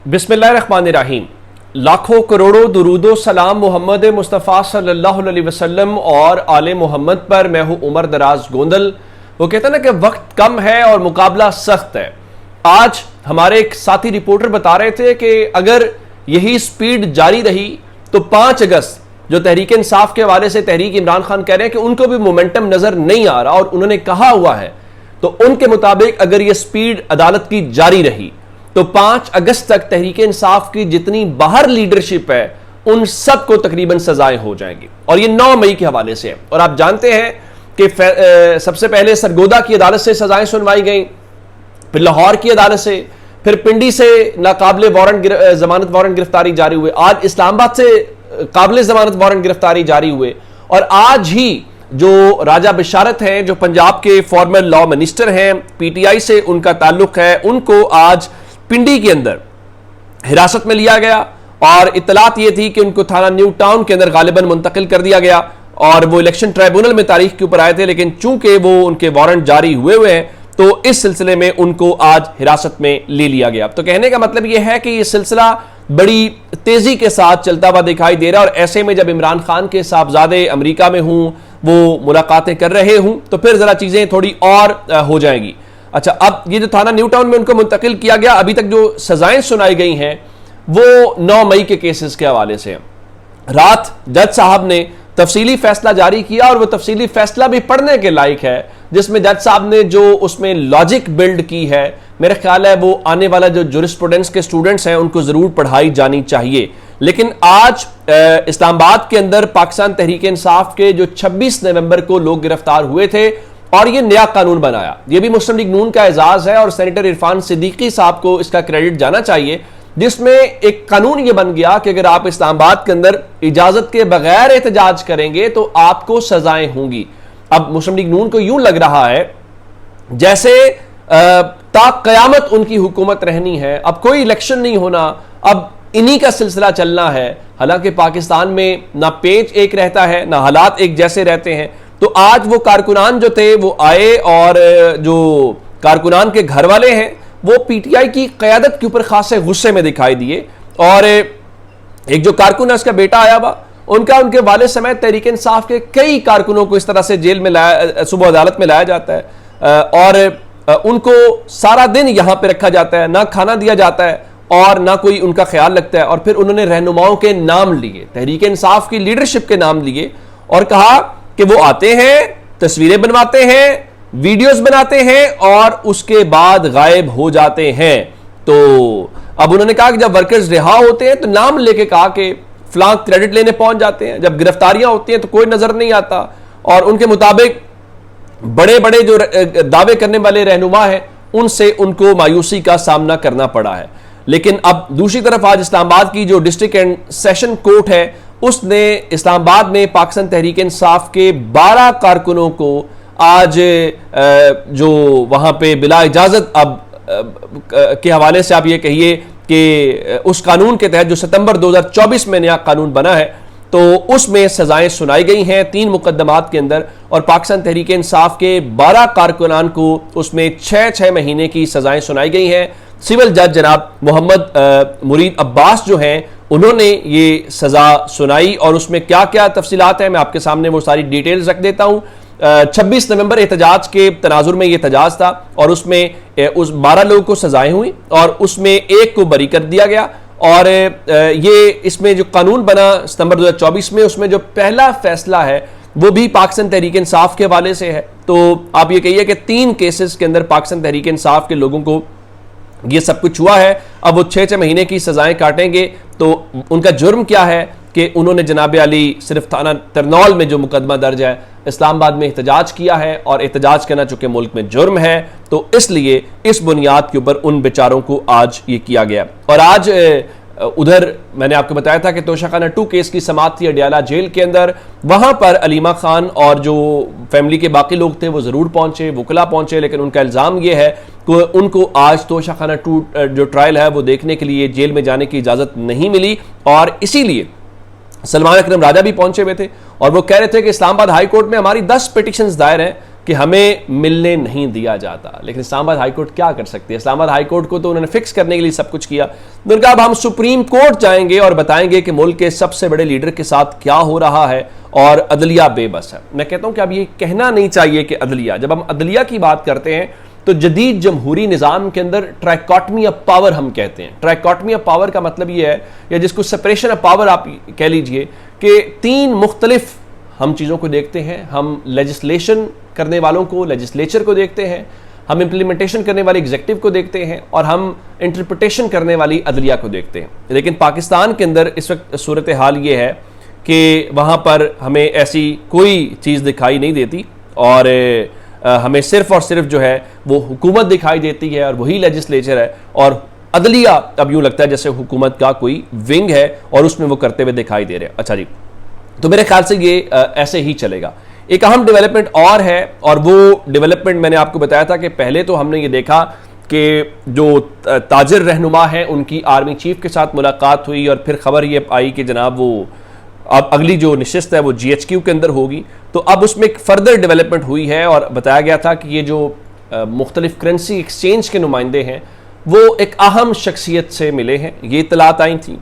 बिस्मिल्लाहिर्रहमानिर्रहीम। लाखों करोड़ों दुरूदो सलाम मोहम्मद मुस्तफ़ा सल्लल्लाहु अलैहि वसल्लम और आले मोहम्मद पर। मैं हूं उमर दराज गोंदल। वो कहते हैं ना कि वक्त कम है और मुकाबला सख्त है। आज हमारे एक साथी रिपोर्टर बता रहे थे कि अगर यही स्पीड जारी रही तो 5 अगस्त जो तहरीक इंसाफ के हवाले से तहरीक इमरान खान कह रहे हैं कि उनको भी मोमेंटम नजर नहीं आ रहा, और उन्होंने कहा हुआ है तो उनके मुताबिक अगर यह स्पीड अदालत की जारी रही तो 5 अगस्त तक तहरीक इंसाफ की जितनी बाहर लीडरशिप है उन सबको तकरीबन सजाएं हो जाएंगी। और ये 9 मई के हवाले से है। और आप जानते हैं कि सबसे पहले सरगोदा की अदालत से सजाएं सुनवाई गई, फिर लाहौर की अदालत से, फिर पिंडी से नाकाबिले वारंट जमानत वारंट गिरफ्तारी जारी हुए, आज इस्लामाबाद से काबिले जमानत वारंट गिरफ्तारी जारी हुए, और आज ही जो राजा बिशारत हैं जो पंजाब के फॉर्मर लॉ मिनिस्टर हैं, पीटीआई से उनका ताल्लुक है, उनको आज पिंडी के अंदर हिरासत में लिया गया। और इत्तलात यह थी कि उनको थाना न्यू टाउन के अंदर गालिबन मुंतकिल कर दिया गया, और वो इलेक्शन ट्राइब्यूनल में तारीख के ऊपर आए थे, लेकिन चूंकि वो उनके वारंट जारी हुए हैं तो इस सिलसिले में उनको आज हिरासत में ले लिया गया। तो कहने का मतलब यह है कि यह सिलसिला बड़ी तेजी के साथ चलता हुआ दिखाई दे रहा है। और ऐसे में जब इमरान खान के साहबजादे अमेरिका में हूं, वो मुलाकातें कर रहे हूं, तो फिर जरा चीजें थोड़ी और हो जाएंगी। अच्छा, अब ये जो थाना न्यू टाउन में उनको मुंतकिल किया गया, अभी तक जो सजाएं सुनाई गई हैं वो 9 मई के केसेस के हवाले से। रात जज साहब ने तफसीली फैसला जारी किया, और वो तफसीली फैसला भी पढ़ने के लायक है, जिसमें जज साहब ने जो उसमें लॉजिक बिल्ड की है, मेरा ख्याल है वो आने वाला जो जुरिस्प्रूडेंस के स्टूडेंट्स हैं उनको जरूर पढ़ाई जानी चाहिए। लेकिन आज इस्लामाबाद के अंदर पाकिस्तान तहरीक इंसाफ के जो 26 नवंबर को लोग गिरफ्तार हुए थे और ये नया कानून बनाया, ये भी मुस्लिम लीग नून का एजाज है, और सेनेटर इरफान सिद्दीकी साहब को इसका क्रेडिट जाना चाहिए, जिसमें एक कानून ये बन गया कि अगर आप इस्लामाबाद के अंदर इजाजत के बगैर एहतजाज करेंगे तो आपको सजाएं होंगी। अब मुस्लिम लीग नून को यूं लग रहा है जैसे ता कयामत उनकी हुकूमत रहनी है, अब कोई इलेक्शन नहीं होना, अब इन्हीं का सिलसिला चलना है। हालांकि पाकिस्तान में ना पेच एक रहता है ना हालात एक जैसे रहते हैं। तो आज वो कारकुनान जो थे वो आए, और जो कारकुनान के घर वाले हैं वो पीटीआई की क़यादत के ऊपर खासे गुस्से में दिखाई दिए। और एक जो कारकुन है उसका बेटा आया हुआ, उनके वाले समेत तहरीक इंसाफ के कई कारकुनों को इस तरह से जेल में लाया, सुबह अदालत में लाया जाता है, और उनको सारा दिन यहां पे रखा जाता है, ना खाना दिया जाता है और ना कोई उनका ख्याल रखता है। और फिर उन्होंने रहनुमाओं के नाम लिए, तहरीक इंसाफ की लीडरशिप के नाम लिए, और कहा कि वो आते हैं, तस्वीरें बनवाते हैं, वीडियोस बनाते हैं और उसके बाद गायब हो जाते हैं। तो अब उन्होंने कहा कि जब वर्कर्स रिहा होते हैं तो नाम लेके कहा कि फलां क्रेडिट लेने पहुंच जाते हैं, जब गिरफ्तारियां होती हैं तो कोई नजर नहीं आता। और उनके मुताबिक बड़े बड़े जो दावे करने वाले रहनुमा हैं उनसे उनको मायूसी का सामना करना पड़ा है। लेकिन अब दूसरी तरफ आज इस्लामाबाद की जो डिस्ट्रिक्ट एंड सेशन कोर्ट है उसने इस्लामाबाद में पाकिस्तान तहरीक इंसाफ के 12 कारकुनों को आज जो वहां पे बिला इजाजत अब के हवाले से आप ये कहिए कि उस कानून के तहत जो सितंबर 2024 में नया कानून बना है तो उसमें सजाएं सुनाई गई हैं 3 मुकदमात के अंदर, और पाकिस्तान तहरीक इंसाफ के 12 कारकुनान को उसमें 6 महीने की सजाएं सुनाई गई हैं। सिविल जज जनाब मोहम्मद मुरीद अब्बास जो हैं उन्होंने ये सजा सुनाई, और उसमें क्या क्या तफसीलात हैं मैं आपके सामने वो सारी डिटेल्स रख देता हूं। 26 नवंबर एहतजाज के तनाजुर में यह एहतजाज था, और उसमें उस 12 लोगों को सजाएं हुई और उसमें एक को बरी कर दिया गया। और ये इसमें जो कानून बना सितंबर 2024 में, उसमें जो पहला फैसला है वो भी पाकिस्तान तहरीक इंसाफ के हवाले से है। तो आप ये कहिए कि 3 केसेस के अंदर पाकिस्तान तहरीक इंसाफ के लोगों को ये सब कुछ हुआ है। अब वो 6 महीने की सजाएं काटेंगे। तो उनका जुर्म क्या है कि उन्होंने जनाब अली सिर्फ थाना तरनौल में जो मुकदमा दर्ज है इस्लामाबाद में एहतजाज किया है, और एहतजाज करना चूंकि मुल्क में जुर्म है तो इसलिए इस बुनियाद के ऊपर उन बेचारों को आज ये किया गया। और आज उधर मैंने आपको बताया था कि तोशाखाना 2 केस की समाअत थी अडियाला जेल के अंदर, वहां पर अलीमा खान और जो फैमिली के बाकी लोग थे वो जरूर पहुंचे, वकला पहुंचे, लेकिन उनका इल्जाम ये है कि उनको आज तोशाखाना 2 जो ट्रायल है वो देखने के लिए जेल में जाने की इजाजत नहीं मिली, और इसीलिए सलमान अकरम राजा भी पहुंचे हुए थे और वो कह रहे थे कि इस्लामाबाद हाई कोर्ट में हमारी 10 पिटिशंस दायर हैं कि हमें मिलने नहीं दिया जाता। लेकिन इस्लामाबाद हाई कोर्ट क्या कर सकती है? इस्लामाबाद हाई कोर्ट को तो उन्होंने फिक्स करने के लिए सब कुछ किया। उन्होंने कहा अब हम सुप्रीम कोर्ट जाएंगे और बताएंगे कि मुल्क के सबसे बड़े लीडर के साथ क्या हो रहा है और अदलिया बेबस है। मैं कहता हूं कि अब ये कहना नहीं चाहिए कि अदलिया, जब हम अदलिया की बात करते हैं तो जदीद जमहूरी निज़ाम के अंदर ट्राइकॉटमी ऑफ पावर हम कहते हैं। ट्राइकॉटमी ऑफ पावर का मतलब ये है, या जिसको सेपरेशन ऑफ पावर आप कह लीजिए, कि तीन मुख्तलिफ हम चीज़ों को देखते हैं। हम लेजिस्लेशन करने वालों को, लेजिस्लेचर को देखते हैं, हम इम्प्लीमेंटेशन करने वाले एग्जीक्यूटिव को देखते हैं, और हम इंटरप्रिटेशन करने वाली अदलिया को देखते हैं। लेकिन पाकिस्तान के अंदर इस वक्त सूरत हाल ये है कि वहाँ पर हमें ऐसी कोई चीज़ दिखाई नहीं देती, और हमें सिर्फ और सिर्फ जो है वो हुकूमत दिखाई देती है और वही लेजिस्लेचर है, और अदलिया अब यूँ लगता है जैसे हुकूमत का कोई विंग है और उसमें वो करते हुए दिखाई दे रहे हैं। अच्छा जी, तो मेरे ख्याल से ये ऐसे ही चलेगा। एक अहम डेवलपमेंट और है, और वो डेवलपमेंट मैंने आपको बताया था कि पहले तो हमने ये देखा कि जो ताजिर रहनुमा है उनकी आर्मी चीफ के साथ मुलाकात हुई, और फिर खबर ये आई कि जनाब वो अब अगली जो नशिस्त है वो GHQ के अंदर होगी। तो अब उसमें एक फर्दर डेवलपमेंट हुई है, और बताया गया था कि ये जो मुख्तलिफ करेंसी एक्सचेंज के नुमाइंदे हैं वो एक अहम शख्सियत से मिले हैं, ये इतलात आई थी।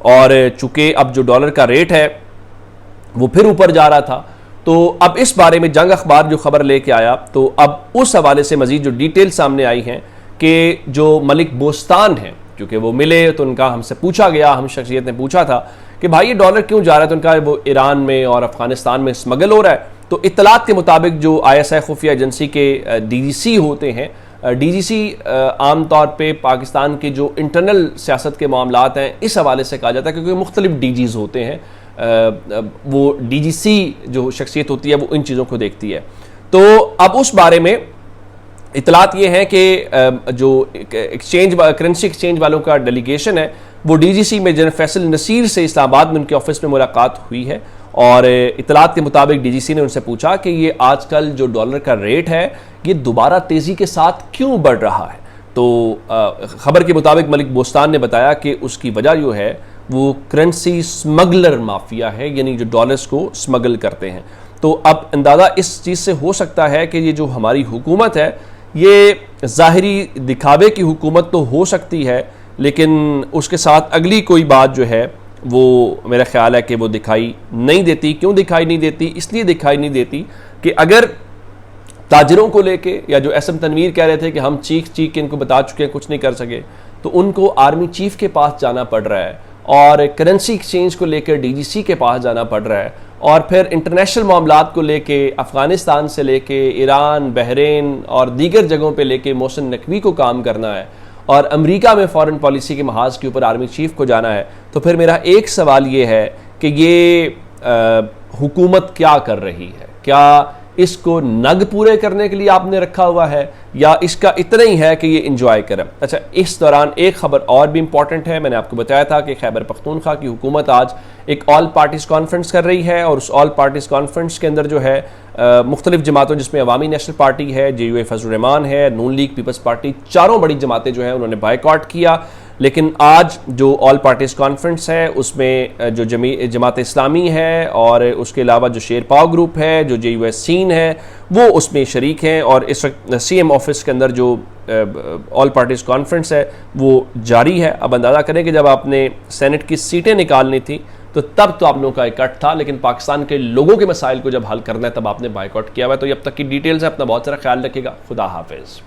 और चूंकि अब जो डॉलर का रेट है वो फिर ऊपर जा रहा था, तो अब इस बारे में जंग अखबार जो खबर लेके आया, तो अब उस हवाले से मजीद जो डिटेल सामने आई हैं कि जो मलिक बोस्तान हैं, क्योंकि वो मिले तो उनका हमसे पूछा गया, हम शख्सियत ने पूछा था कि भाई ये डॉलर क्यों जा रहा है, तो उनका वो ईरान में और अफगानिस्तान में स्मगल हो रहा है। तो इत्तलात के मुताबिक जो ISI खुफिया एजेंसी के DGC होते हैं, DGC आम तौर पे पाकिस्तान के जो इंटरनल सियासत के मामलात हैं इस हवाले से कहा जाता है, क्योंकि मुख्तलिफ DGs होते हैं, वो DGC जो शख्सियत होती है वो इन चीज़ों को देखती है। तो अब उस बारे में इतलात ये है कि जो एक्सचेंज करेंसी एक्सचेंज वालों का डेलीगेशन है वो DGC में जनरल फैसल नसीर से इस्लामाबाद में उनके ऑफिस में मुलाकात हुई है, और इतलात के मुताबिक DGC ने उनसे पूछा कि ये आजकल जो डॉलर का रेट है ये दोबारा तेज़ी के साथ क्यों बढ़ रहा है। तो खबर के मुताबिक मलिक बोस्तान ने बताया कि उसकी वजह जो है वो करेंसी स्मगलर माफिया है, यानी जो डॉलर्स को स्मगल करते हैं। तो अब अंदाज़ा इस चीज़ से हो सकता है कि ये जो हमारी हुकूमत है ये ज़ाहिरी दिखावे की हुकूमत तो हो सकती है, लेकिन उसके साथ अगली कोई बात जो है वो मेरा ख्याल है कि वो दिखाई नहीं देती। क्यों दिखाई नहीं देती? इसलिए दिखाई नहीं देती कि अगर ताजिरों को लेके, या जो SM तनवीर कह रहे थे कि हम चीख के इनको बता चुके हैं कुछ नहीं कर सके, तो उनको आर्मी चीफ के पास जाना पड़ रहा है, और करेंसी एक्सचेंज को लेकर DGC के पास जाना पड़ रहा है, और फिर इंटरनेशनल मामलात को लेके अफ़गानिस्तान से लेके ईरान, बहरीन और दीगर जगहों पे लेके मोहसिन नकवी को काम करना है, और अमेरिका में फॉरेन पॉलिसी के महाज के ऊपर आर्मी चीफ को जाना है। तो फिर मेरा एक सवाल ये है कि ये हुकूमत क्या कर रही है? क्या इसको नग पूरे करने के लिए आपने रखा हुआ है, या इसका इतना ही है कि ये इंजॉय करें? अच्छा, इस दौरान एक खबर और भी इंपॉर्टेंट है। मैंने आपको बताया था कि खैबर पख्तूनख्वा की हुकूमत आज एक ऑल पार्टीज़ कॉन्फ्रेंस कर रही है, और उस ऑल पार्टीज़ कॉन्फ्रेंस के अंदर जो है मुख्तलिफ जमातों, जिसमें अवामी नेशनल पार्टी है, JUA फजल रहमान है, नून लीग पीपल्स पार्टी, चारों बड़ी जमातें जो हैं उन्होंने बायकॉट किया। लेकिन आज जो ऑल पार्टीज़ कॉन्फ्रेंस है उसमें जो जमात इस्लामी है, और उसके अलावा जो शेर पाव ग्रुप है, जो JUS सीन है, वो उसमें शरीक हैं। और इस वक्त CM ऑफिस के अंदर जो ऑल पार्टीज़ कॉन्फ्रेंस है वो जारी है। अब अंदाज़ा करें कि जब आपने सेनेट की सीटें निकालनी थी तो तब तो आप लोगों का इकट्ठ था, लेकिन पाकिस्तान के लोगों के मसाइल को जब हल करना है तब आपने बायकॉट किया हुआ है। तो अब तक की डिटेल्स है। अपना बहुत सारा ख्याल रखिएगा। खुदा हाफिज़।